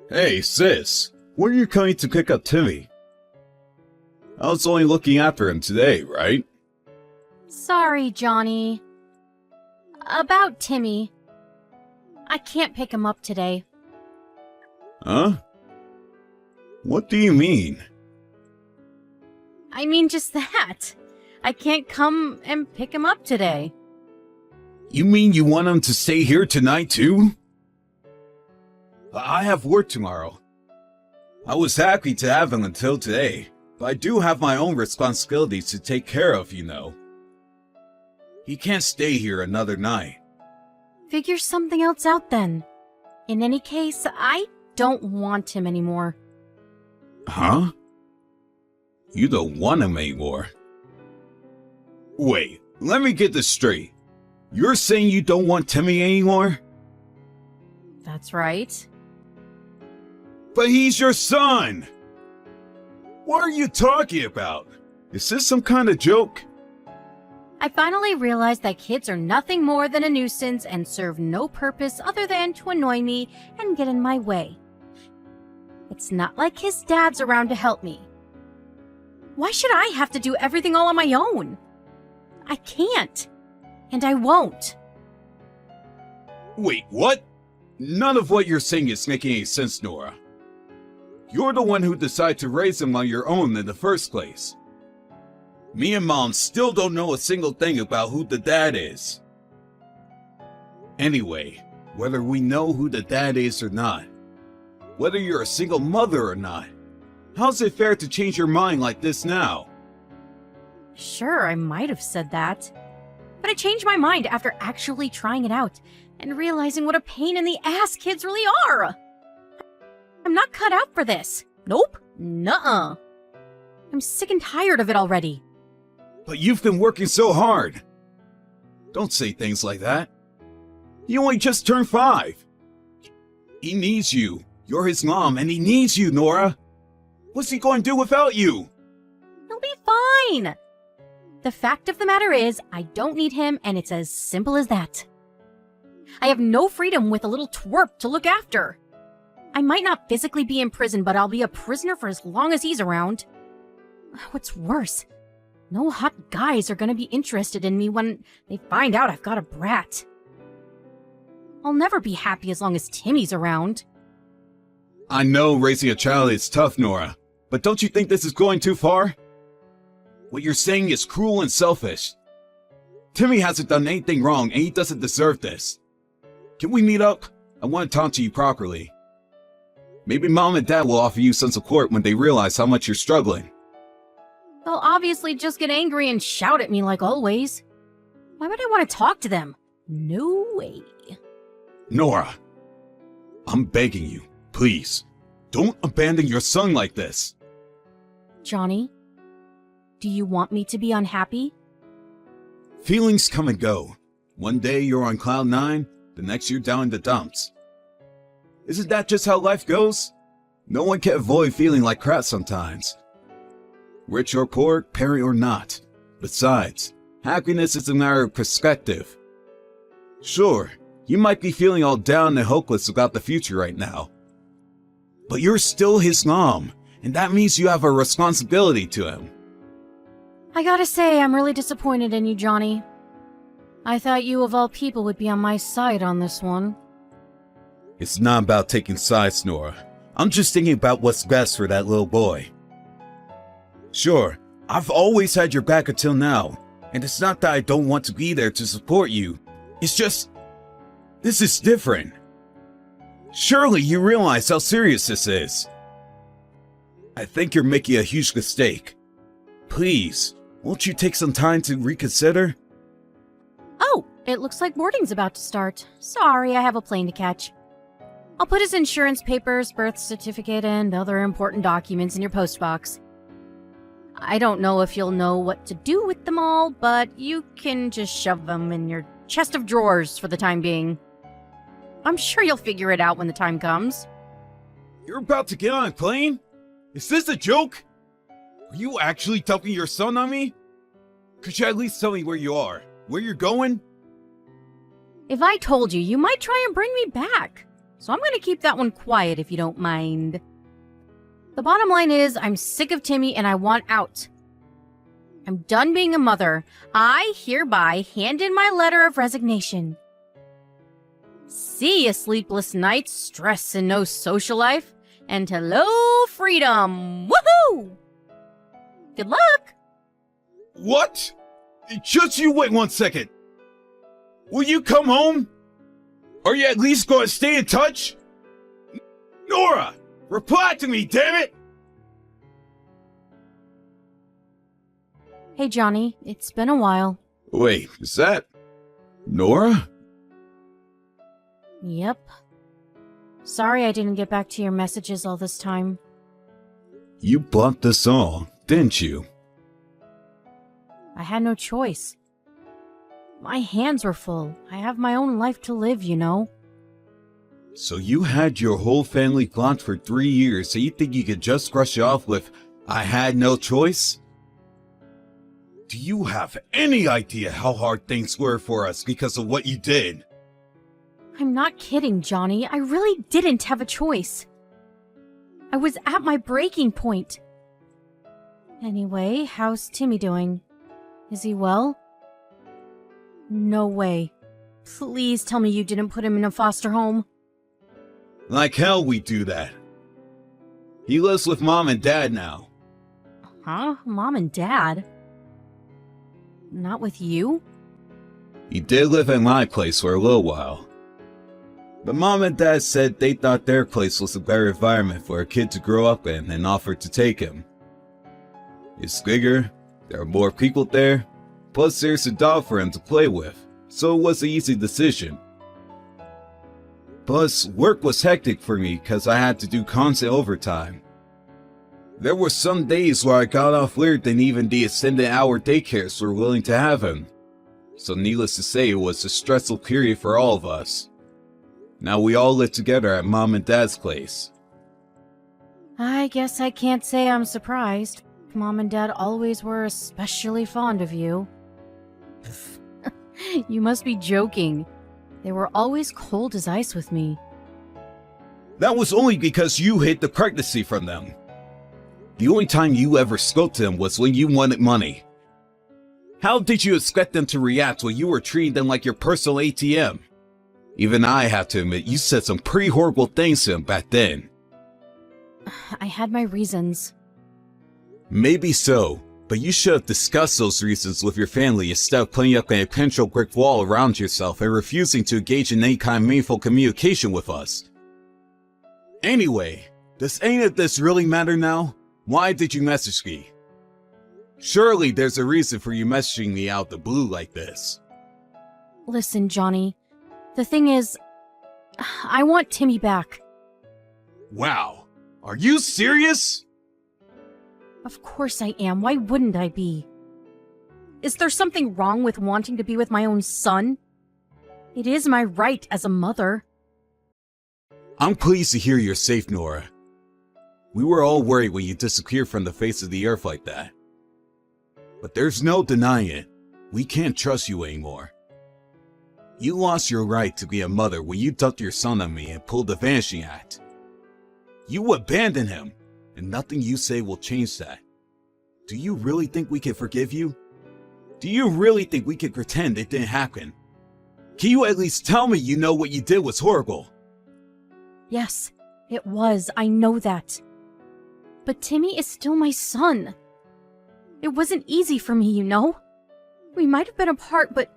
Hey, sis, when are you coming to pick up Timmy? I was only looking after him today, right? Sorry, Johnny. About Timmy. I can't pick him up today. Huh? What do you mean? I mean just that. I can't come and pick him up today. You mean you want him to stay here tonight too? I have work tomorrow. I was happy to have him until today, but I do have my own responsibilities to take care of, you know. He can't stay here another night. Figure something else out then. In any case, I don't want him anymore. Huh? You don't want him anymore? Wait, let me get this straight. You're saying you don't want Timmy anymore? That's right. But he's your son! What are you talking about? Is this some kind of joke? I finally realized that kids are nothing more than a nuisance and serve no purpose other than to annoy me and get in my way. It's not like his dad's around to help me. Why should I have to do everything all on my own? I can't. And I won't. Wait, what? None of what you're saying is making any sense, Nora. You're the one who decided to raise him on your own in the first place. Me and Mom still don't know a single thing about who the dad is. Anyway, whether we know who the dad is or not, whether you're a single mother or not, how's it fair to change your mind like this now? Sure, I might have said that. But I changed my mind after actually trying it out and realizing what a pain in the ass kids really are. I'm not cut out for this. Nope. Nuh-uh. I'm sick and tired of it already. But you've been working so hard. Don't say things like that. You only just turned 5. He needs you. You're his mom and he needs you, Nora. What's he going to do without you? He'll be fine. The fact of the matter is, I don't need him, and it's as simple as that. I have no freedom with a little twerp to look after. I might not physically be in prison, but I'll be a prisoner for as long as he's around. What's worse, no hot guys are going to be interested in me when they find out I've got a brat. I'll never be happy as long as Timmy's around. I know raising a child is tough, Nora, but don't you think this is going too far? What you're saying is cruel and selfish. Timmy hasn't done anything wrong and he doesn't deserve this. Can we meet up? I want to talk to you properly. Maybe Mom and Dad will offer you some support when they realize how much you're struggling. They'll obviously just get angry and shout at me like always. Why would I want to talk to them? No way. Nora, I'm begging you, please, don't abandon your son like this. Johnny, do you want me to be unhappy? Feelings come and go. One day you're on cloud 9, the next you're down in the dumps. Isn't that just how life goes? No one can avoid feeling like crap sometimes. Rich or poor, parent or not. Besides, happiness is a matter of perspective. Sure, you might be feeling all down and hopeless about the future right now. But you're still his mom, and that means you have a responsibility to him. I gotta say, I'm really disappointed in you, Johnny. I thought you of all people would be on my side on this one. It's not about taking sides, Nora. I'm just thinking about what's best for that little boy. Sure, I've always had your back until now, and it's not that I don't want to be there to support you. It's just, this is different. Surely you realize how serious this is. I think you're making a huge mistake. Please, won't you take some time to reconsider? Oh, it looks like boarding's about to start. Sorry, I have a plane to catch. I'll put his insurance papers, birth certificate, and other important documents in your postbox. I don't know if you'll know what to do with them all, but you can just shove them in your chest of drawers for the time being. I'm sure you'll figure it out when the time comes. You're about to get on a plane? Is this a joke? Are you actually dumping your son on me? Could you at least tell me where you are? Where you're going? If I told you, you might try and bring me back. so I'm going to keep that one quiet if you don't mind. The bottom line is, I'm sick of Timmy and I want out. I'm done being a mother. I hereby hand in my letter of resignation. See ya, sleepless nights, stress and no social life, and hello, freedom! Woohoo! Good luck! What? Just you wait 1 second. Will you come home? Are you at least going to stay in touch? Nora! Reply to me, damn it! Hey, Johnny, it's been a while. Wait, is that Nora? Yep. Sorry I didn't get back to your messages all this time. You blocked us all, didn't you? I had no choice. My hands were full. I have my own life to live, you know. So you had your whole family blocked for 3 years, so you think you could just brush it off with, I had no choice? Do you have any idea how hard things were for us because of what you did? I'm not kidding, Johnny. I really didn't have a choice. I was at my breaking point. Anyway, how's Timmy doing? Is he well? No way. Please tell me you didn't put him in a foster home. Like hell we do that. He lives with Mom and Dad now. Huh? Mom and Dad? Not with you? He did live at my place for a little while. But Mom and Dad said they thought their place was a better environment for a kid to grow up in and offered to take him. It's bigger, there are more people there, plus there's a dog for him to play with, so it was an easy decision. Plus, work was hectic for me because I had to do constant overtime. There were some days where I got off later than even the extended hour daycares were willing to have him. So needless to say, it was a stressful period for all of us. Now we all live together at Mom and Dad's place. I guess I can't say I'm surprised. Mom and Dad always were especially fond of you. You must be joking. They were always cold as ice with me. That was only because you hid the pregnancy from them. The only time you ever spoke to them was when you wanted money. How did you expect them to react when you were treating them like your personal ATM? Even I have to admit, you said some pretty horrible things to them back then. I had my reasons. Maybe so, but you should have discussed those reasons with your family instead of putting up an potential brick wall around yourself and refusing to engage in any kind of meaningful communication with us. Anyway, does any of this really matter now? Why did you message me? Surely there's a reason for you messaging me out the blue like this. Listen, Johnny. The thing is, I want Timmy back. Wow, are you serious? Of course I am. Why wouldn't I be? Is there something wrong with wanting to be with my own son? It is my right as a mother. I'm pleased to hear you're safe, Nora. We were all worried when you disappeared from the face of the earth like that. But there's no denying it. We can't trust you anymore. You lost your right to be a mother when you dumped your son on me and pulled the Vanishing Act. You abandoned him, and nothing you say will change that. Do you really think we can forgive you? Do you really think we can pretend it didn't happen? Can you at least tell me you know what you did was horrible? Yes, it was. I know that. But Timmy is still my son. It wasn't easy for me, you know? We might have been apart, but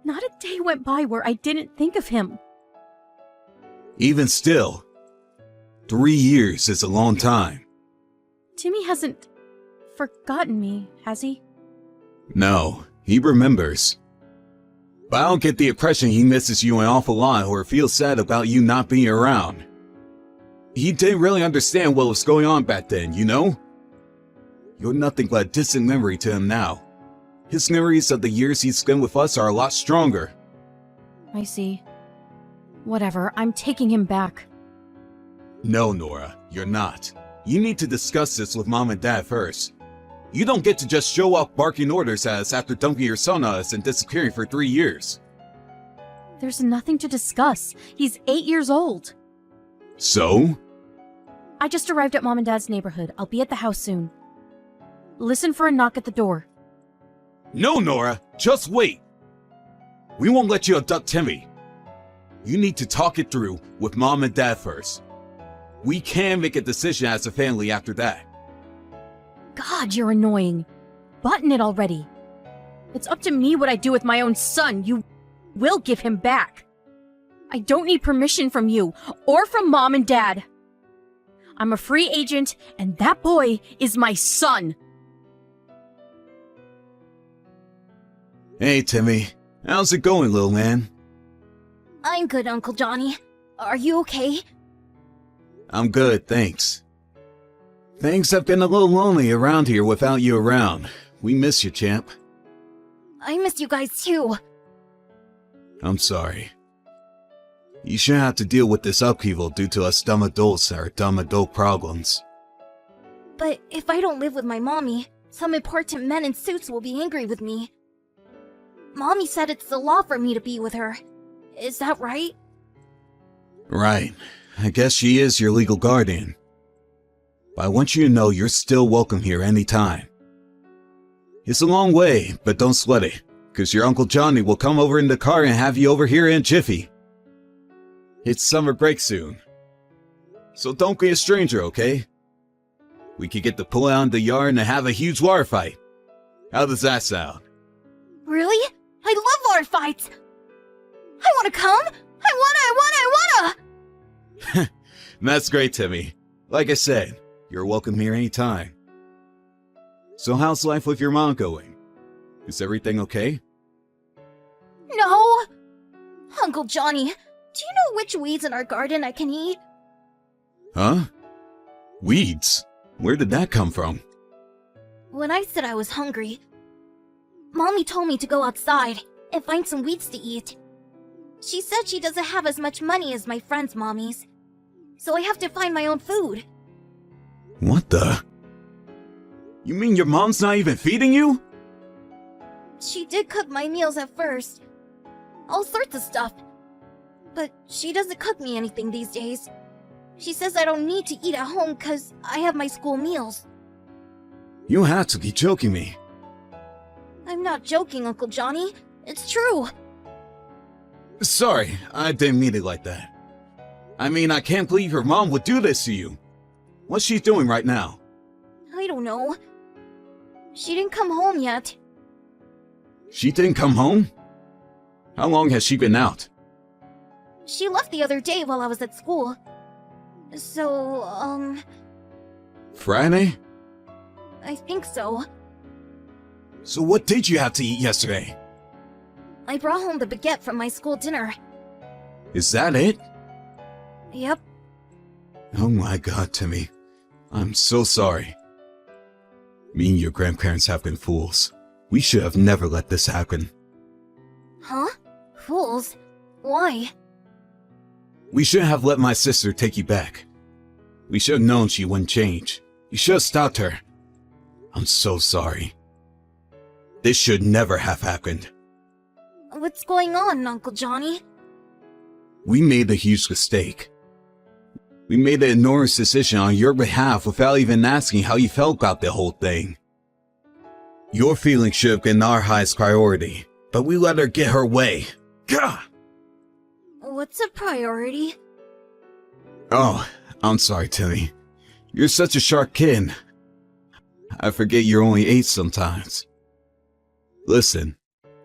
not a day went by where I didn't think of him. Even still, 3 years is a long time. Timmy hasn't forgotten me, has he? No, he remembers. But I don't get the impression he misses you an awful lot or feels sad about you not being around. He didn't really understand what was going on back then, you know? You're nothing but a distant memory to him now. His memories of the years he spent with us are a lot stronger. I see. Whatever, I'm taking him back. No, Nora, you're not. You need to discuss this with Mom and Dad first. You don't get to just show up barking orders at us after dumping your son on us and disappearing for 3 years. There's nothing to discuss. He's 8 years old. So? I just arrived at Mom and Dad's neighborhood. I'll be at the house soon. Listen for a knock at the door. No, Nora, just wait. We won't let you abduct Timmy. You need to talk it through with Mom and Dad first. We can make a decision as a family after that. God, you're annoying. Button it already. It's up to me what I do with my own son. You will give him back. I don't need permission from you or from Mom and Dad. I'm a free agent, and that boy is my son. Hey, Timmy. How's it going, little man? I'm good, Uncle Johnny. Are you okay? I'm good, thanks. Things have been a little lonely around here without you around. We miss you, champ. I miss you guys too. I'm sorry. You shouldn't have to deal with this upheaval due to us dumb adults and our dumb adult problems. But if I don't live with my mommy, some important men in suits will be angry with me. Mommy said it's the law for me to be with her. Is that right? Right. I guess she is your legal guardian. But I want you to know you're still welcome here anytime. It's a long way, but don't sweat it, because your Uncle Johnny will come over in the car and have you over here in a jiffy. It's summer break soon. So don't be a stranger, okay? We could get to pull out in the yard and have a huge water fight. How does that sound? Really? I love water fights! I wanna come! I wanna! That's great, Timmy. Like I said, you're welcome here anytime. So how's life with your mom going? Is everything okay? No! Uncle Johnny, do you know which weeds in our garden I can eat? Huh? Weeds? Where did that come from? When I said I was hungry, Mommy told me to go outside and find some weeds to eat. She said she doesn't have as much money as my friends' mommies, so I have to find my own food. What the? You mean your mom's not even feeding you? She did cook my meals at first. All sorts of stuff. But she doesn't cook me anything these days. She says I don't need to eat at home because I have my school meals. You have to be joking me. I'm not joking, Uncle Johnny. It's true. Sorry, I didn't mean it like that. I mean, I can't believe your mom would do this to you. What's she doing right now? I don't know. She didn't come home yet. She didn't come home? How long has she been out? She left the other day while I was at school. So, Friday? I think so. So what did you have to eat yesterday? I brought home the baguette from my school dinner. Is that it? Yep. Oh my god, Timmy. I'm so sorry. Me and your grandparents have been fools. We should have never let this happen. Huh? Fools? Why? We shouldn't have let my sister take you back. We should have known she wouldn't change. You should have stopped her. I'm so sorry. This should never have happened. What's going on, Uncle Johnny? We made a huge mistake. We made an enormous decision on your behalf without even asking how you felt about the whole thing. Your feelings should have been our highest priority, but we let her get her way. Gah! What's a priority? Oh, I'm sorry, Timmy. You're such a sharp kid. I forget you're only 8 sometimes. Listen,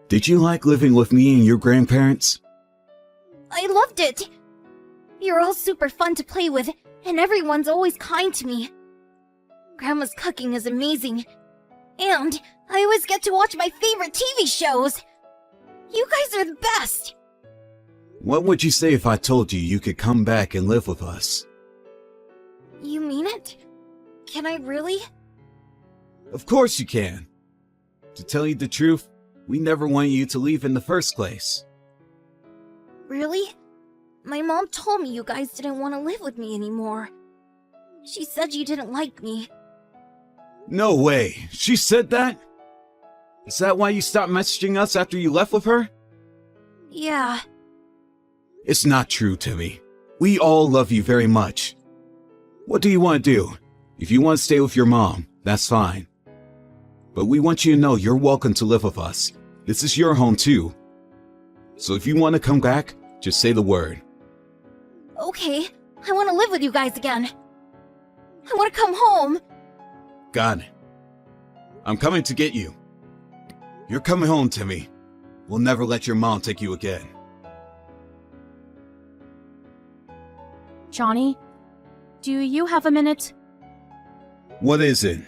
did you like living with me and your grandparents? I loved it! You're all super fun to play with, and everyone's always kind to me. Grandma's cooking is amazing. And I always get to watch my favorite TV shows! You guys are the best! What would you say if I told you you could come back and live with us? You mean it? Can I really? Of course you can. To tell you the truth, we never wanted you to leave in the first place. Really? My mom told me you guys didn't want to live with me anymore. She said you didn't like me. No way. She said that? Is that why you stopped messaging us after you left with her? Yeah. It's not true, Timmy. We all love you very much. What do you want to do? If you want to stay with your mom, that's fine. But we want you to know you're welcome to live with us. This is your home too. So if you want to come back, just say the word. Okay, I want to live with you guys again. I want to come home. Got it. I'm coming to get you. You're coming home, Timmy. We'll never let your mom take you again. Johnny, do you have a minute? What is it?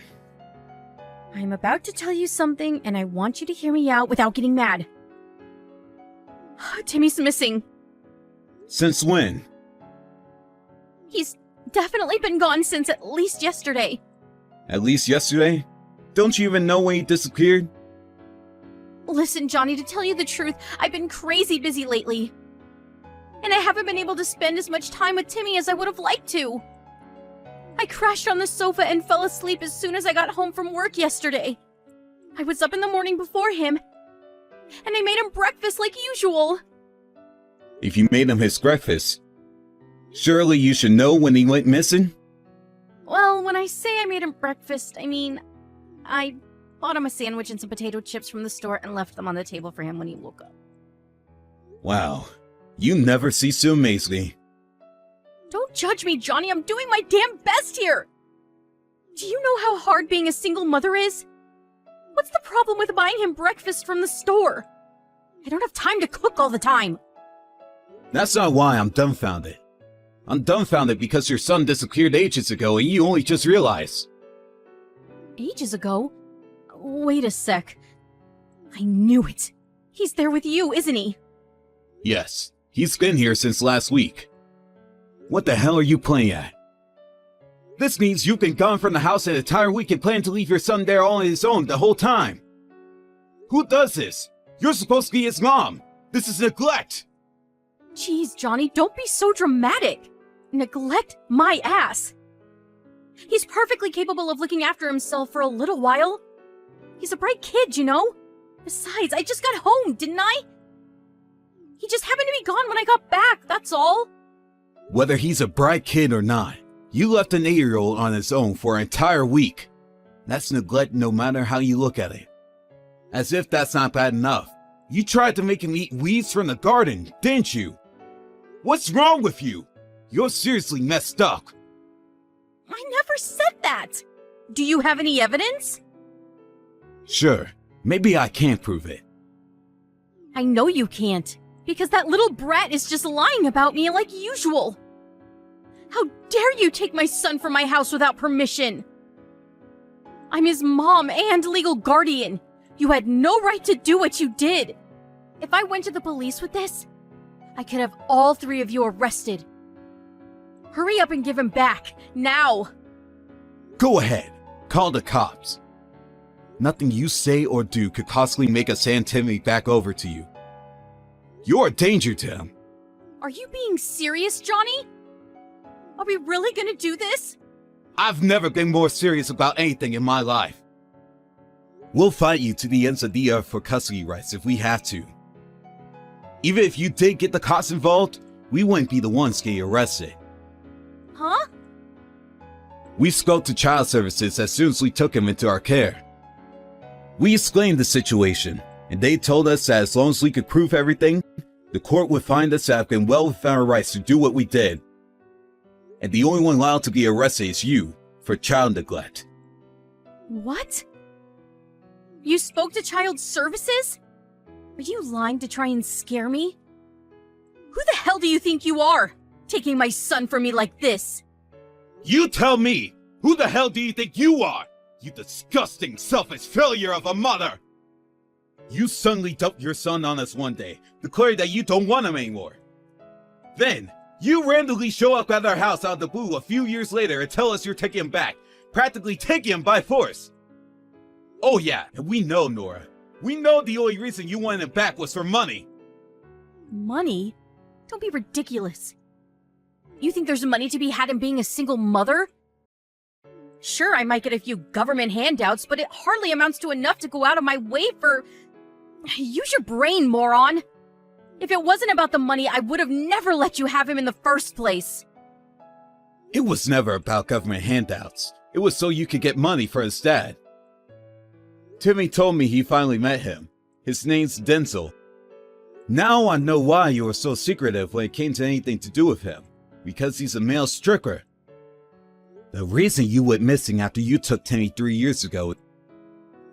I'm about to tell you something, and I want you to hear me out without getting mad. Timmy's missing. Since when? He's definitely been gone since at least yesterday. At least yesterday? Don't you even know when he disappeared? Listen, Johnny, to tell you the truth, I've been crazy busy lately. And I haven't been able to spend as much time with Timmy as I would have liked to. I crashed on the sofa and fell asleep as soon as I got home from work yesterday. I was up in the morning before him, and I made him breakfast like usual. If you made him his breakfast, surely you should know when he went missing? Well, when I say I made him breakfast, I mean, I bought him a sandwich and some potato chips from the store and left them on the table for him when he woke up. Wow, you never cease to amaze me. Don't judge me, Johnny. I'm doing my damn best here. Do you know how hard being a single mother is? What's the problem with buying him breakfast from the store? I don't have time to cook all the time. That's not why I'm dumbfounded. I'm dumbfounded because your son disappeared ages ago and you only just realized. Ages ago? Wait a sec. I knew it. He's there with you, isn't he? Yes, he's been here since last week. What the hell are you playing at? This means you've been gone from the house an entire week and plan to leave your son there all on his own the whole time. Who does this? You're supposed to be his mom. This is neglect. Jeez, Johnny, don't be so dramatic. Neglect my ass. He's perfectly capable of looking after himself for a little while. He's a bright kid, you know? Besides, I just got home, didn't I? He just happened to be gone when I got back, that's all. Whether he's a bright kid or not, you left an 8-year-old on his own for an entire week. That's neglect no matter how you look at it. As if that's not bad enough. You tried to make him eat weeds from the garden, didn't you? What's wrong with you? You're seriously messed up. I never said that. Do you have any evidence? Sure, maybe I can't prove it. I know you can't, because that little brat is just lying about me like usual. How dare you take my son from my house without permission? I'm his mom and legal guardian. You had no right to do what you did. If I went to the police with this, I could have all 3 of you arrested. Hurry up and give him back, now! Go ahead, call the cops. Nothing you say or do could possibly make us hand Timmy back over to you. You're a danger to him. Are you being serious, Johnny? Are we really gonna do this? I've never been more serious about anything in my life. We'll fight you to the ends of the earth for custody rights if we have to. Even if you did get the cops involved, we wouldn't be the ones getting arrested. Huh? We spoke to child services as soon as we took him into our care. We explained the situation, and they told us that as long as we could prove everything, the court would find us to have been well within our rights to do what we did. And the only one allowed to be arrested is you, for child neglect. What? You spoke to child services? Are you lying to try and scare me? Who the hell do you think you are, taking my son from me like this? You tell me! Who the hell do you think you are? You disgusting, selfish failure of a mother! You suddenly dumped your son on us one day, declaring that you don't want him anymore. Then, you randomly show up at our house out of the blue a few years later and tell us you're taking him back, practically taking him by force. Oh yeah, and we know, Nora. We know the only reason you wanted him back was for money. Money? Don't be ridiculous. You think there's money to be had in being a single mother? Sure, I might get a few government handouts, but it hardly amounts to enough to go out of my way for... Use your brain, moron! If it wasn't about the money, I would have never let you have him in the first place. It was never about government handouts. It was so you could get money for his dad. Timmy told me he finally met him. His name's Denzel. Now I know why you were so secretive when it came to anything to do with him. Because he's a male stripper. The reason you went missing after you took Timmy 3 years ago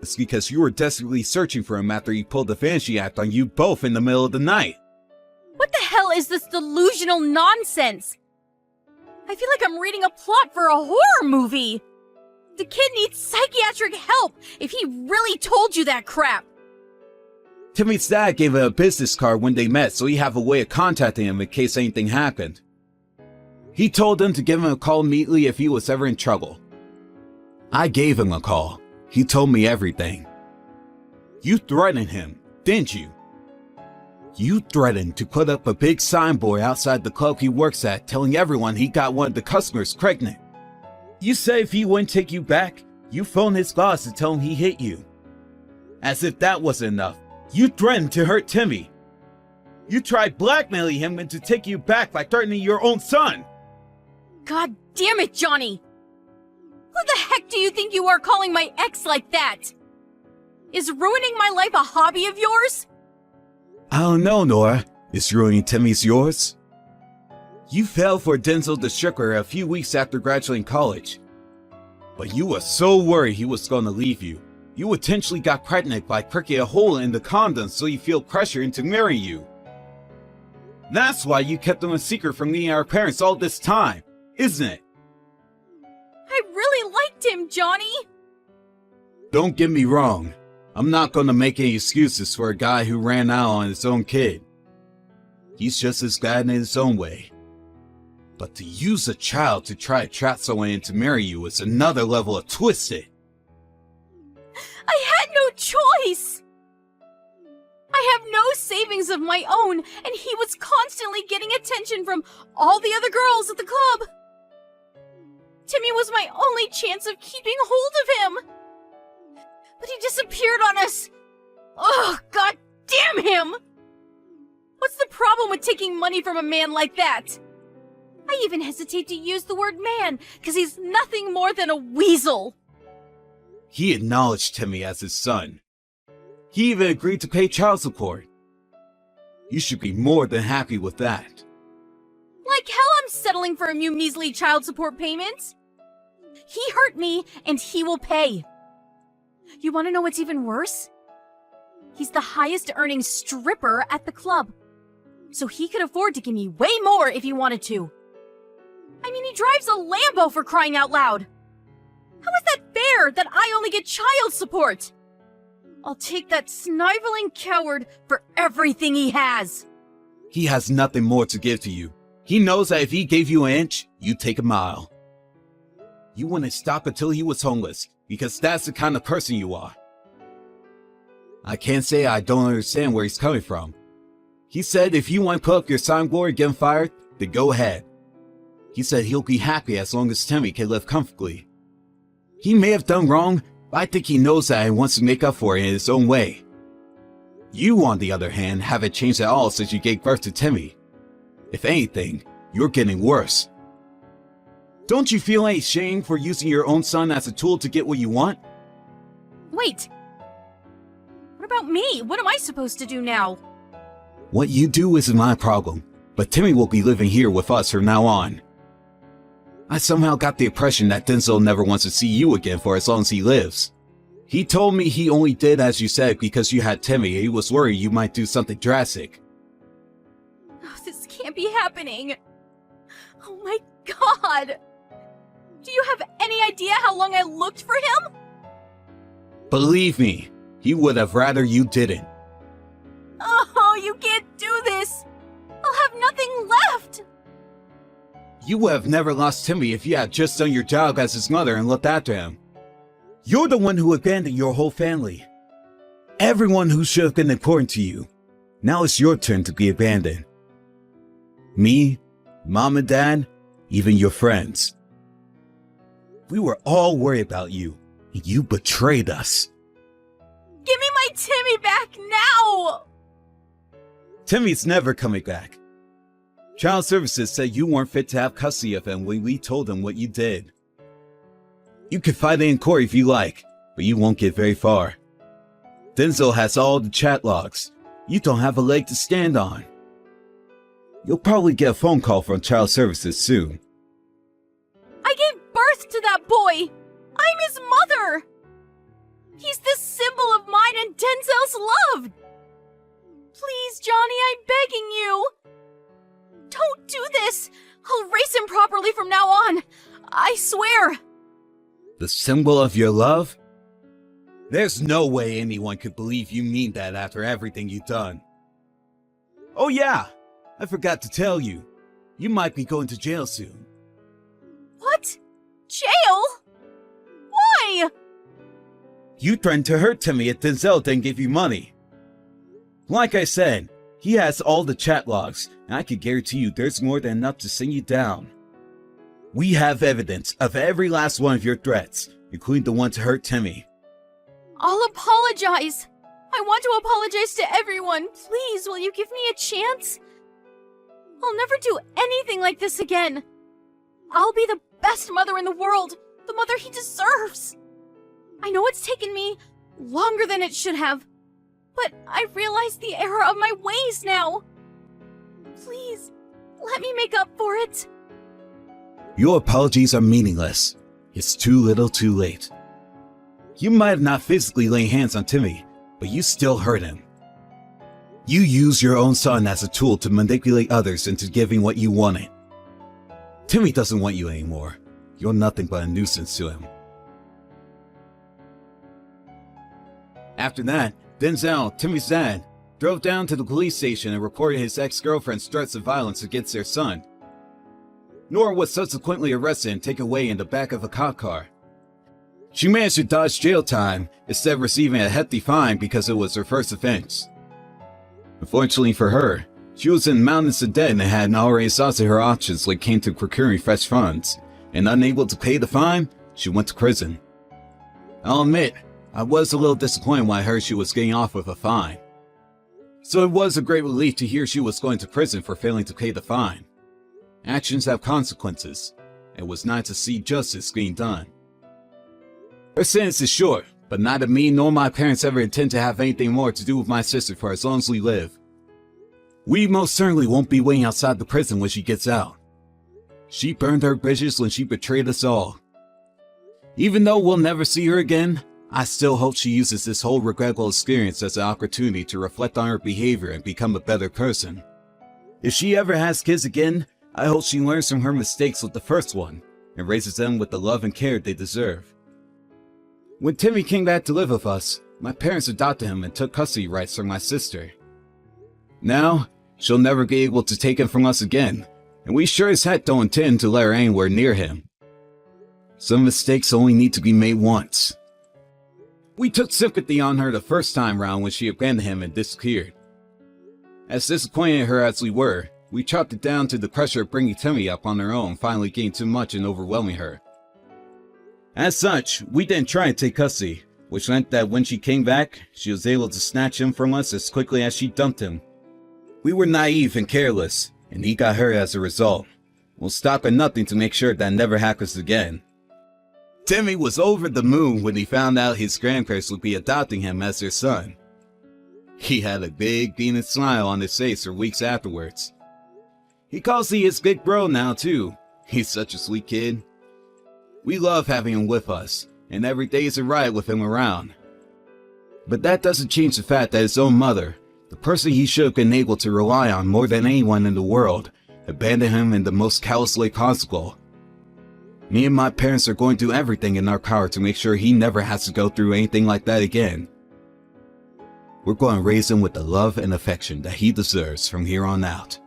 is because you were desperately searching for him after he pulled the fantasy act on you both in the middle of the night. What the hell is this delusional nonsense? I feel like I'm reading a plot for a horror movie. The kid needs psychiatric help if he really told you that crap. Timmy's dad gave him a business card when they met so he'd have a way of contacting him in case anything happened. He told him to give him a call immediately if he was ever in trouble. I gave him a call. He told me everything. You threatened him, didn't you? You threatened to put up a big signboard outside the club he works at telling everyone he got one of the customers pregnant. You said if he wouldn't take you back, you phoned his boss to tell him he hit you. As if that wasn't enough, you threatened to hurt Timmy. You tried blackmailing him into taking you back by threatening your own son. God damn it, Johnny! Who the heck do you think you are calling my ex like that? Is ruining my life a hobby of yours? I don't know, Nora. Is ruining Timmy's yours? You fell for Denzel the stripper a few weeks after graduating college. But you were so worried he was going to leave you. You intentionally got pregnant by pricking a hole in the condom so you feel pressure into marrying you. That's why you kept him a secret from me and our parents all this time, isn't it? I really liked him, Johnny! Don't get me wrong. I'm not going to make any excuses for a guy who ran out on his own kid. He's just as bad in his own way. But to use a child to try to trap someone into marry you is another level of twisted. I had no choice! I have no savings of my own, and he was constantly getting attention from all the other girls at the club. Timmy was my only chance of keeping hold of him. But he disappeared on us. Ugh, god damn him! What's the problem with taking money from a man like that? I even hesitate to use the word man, because he's nothing more than a weasel. He acknowledged Timmy as his son. He even agreed to pay child support. You should be more than happy with that. Like hell I'm settling for a few measly child support payments. He hurt me, and he will pay. You want to know what's even worse? He's the highest earning stripper at the club. So he could afford to give me way more if he wanted to. I mean, he drives a Lambo for crying out loud. How is that fair that I only get child support? I'll take that sniveling coward for everything he has. He has nothing more to give to you. He knows that if he gave you an inch, you'd take a mile. You wouldn't stop until he was homeless, because that's the kind of person you are. I can't say I don't understand where he's coming from. He said if you want to put up your signboard and get him fired, then go ahead. He said he'll be happy as long as Timmy can live comfortably. He may have done wrong, but I think he knows that and wants to make up for it in his own way. You, on the other hand, haven't changed at all since you gave birth to Timmy. If anything, you're getting worse. Don't you feel any shame for using your own son as a tool to get what you want? Wait. What about me? What am I supposed to do now? What you do isn't my problem, but Timmy will be living here with us from now on. I somehow got the impression that Denzel never wants to see you again for as long as he lives. He told me he only did as you said because you had Timmy and he was worried you might do something drastic. Oh, this can't be happening. Oh my god! Do you have any idea how long I looked for him? Believe me, he would have rather you didn't. Oh, you can't do this! I'll have nothing left! You would have never lost Timmy if you had just done your job as his mother and looked after him. You're the one who abandoned your whole family. Everyone who should have been important to you. Now it's your turn to be abandoned. Me, Mom and Dad, even your friends. We were all worried about you, and you betrayed us. Give me my Timmy back now! Timmy's never coming back. Child Services said you weren't fit to have custody of him when we told them what you did. You can fight it in court if you like, but you won't get very far. Denzel has all the chat logs. You don't have a leg to stand on. You'll probably get a phone call from Child Services soon. I gave birth to that boy! I'm his mother! He's the symbol of mine and Denzel's love! Please, Johnny, I'm begging you! Don't do this! I'll raise him properly from now on! I swear! The symbol of your love? There's no way anyone could believe you mean that after everything you've done. Oh yeah, I forgot to tell you. You might be going to jail soon. What? Jail? Why? You threatened to hurt Timmy if Denzel didn't give you money. Like I said, he has all the chat logs, and I can guarantee you there's more than enough to send you down. We have evidence of every last one of your threats, including the one to hurt Timmy. I'll apologize. I want to apologize to everyone. Please, will you give me a chance? I'll never do anything like this again. I'll be the best mother in the world, the mother he deserves. I know it's taken me longer than it should have, but I realize the error of my ways now. Please, let me make up for it. Your apologies are meaningless. It's too little too late. You might have not physically laid hands on Timmy, but you still hurt him. You used your own son as a tool to manipulate others into giving what you wanted. Timmy doesn't want you anymore. You're nothing but a nuisance to him. After that, Denzel, Timmy's dad, drove down to the police station and reported his ex-girlfriend's threats of violence against their son. Nora was subsequently arrested and taken away in the back of a cop car. She managed to dodge jail time instead of receiving a hefty fine because it was her first offense. Unfortunately for her, she was in mountains of debt and had already exhausted her options when it came to procuring fresh funds, and unable to pay the fine, she went to prison. I'll admit, I was a little disappointed when I heard she was getting off with a fine. So it was a great relief to hear she was going to prison for failing to pay the fine. Actions have consequences. It was nice to see justice being done. Her sentence is short, but neither me nor my parents ever intend to have anything more to do with my sister for as long as we live. We most certainly won't be waiting outside the prison when she gets out. She burned her bridges when she betrayed us all. Even though we'll never see her again, I still hope she uses this whole regrettable experience as an opportunity to reflect on her behavior and become a better person. If she ever has kids again, I hope she learns from her mistakes with the first one and raises them with the love and care they deserve. When Timmy came back to live with us, my parents adopted him and took custody rights from my sister. Now, she'll never be able to take him from us again, and we sure as heck don't intend to let her anywhere near him. Some mistakes only need to be made once. We took sympathy on her the first time round when she abandoned him and disappeared. As disappointed in her as we were, we chopped it down to the pressure of bringing Timmy up on her own finally getting too much and overwhelming her. As such, we didn't try and take custody, which meant that when she came back, she was able to snatch him from us as quickly as she dumped him. We were naive and careless, and he got hurt as a result. We'll stop at nothing to make sure that never happens again. Timmy was over the moon when he found out his grandparents would be adopting him as their son. He had a big beaming smile on his face for weeks afterwards. He calls me his big bro now too. He's such a sweet kid. We love having him with us, and every day is a riot with him around. But that doesn't change the fact that his own mother, the person he should have been able to rely on more than anyone in the world, abandoned him in the most callous way possible. Me and my parents are going to do everything in our power to make sure he never has to go through anything like that again. We're going to raise him with the love and affection that he deserves from here on out.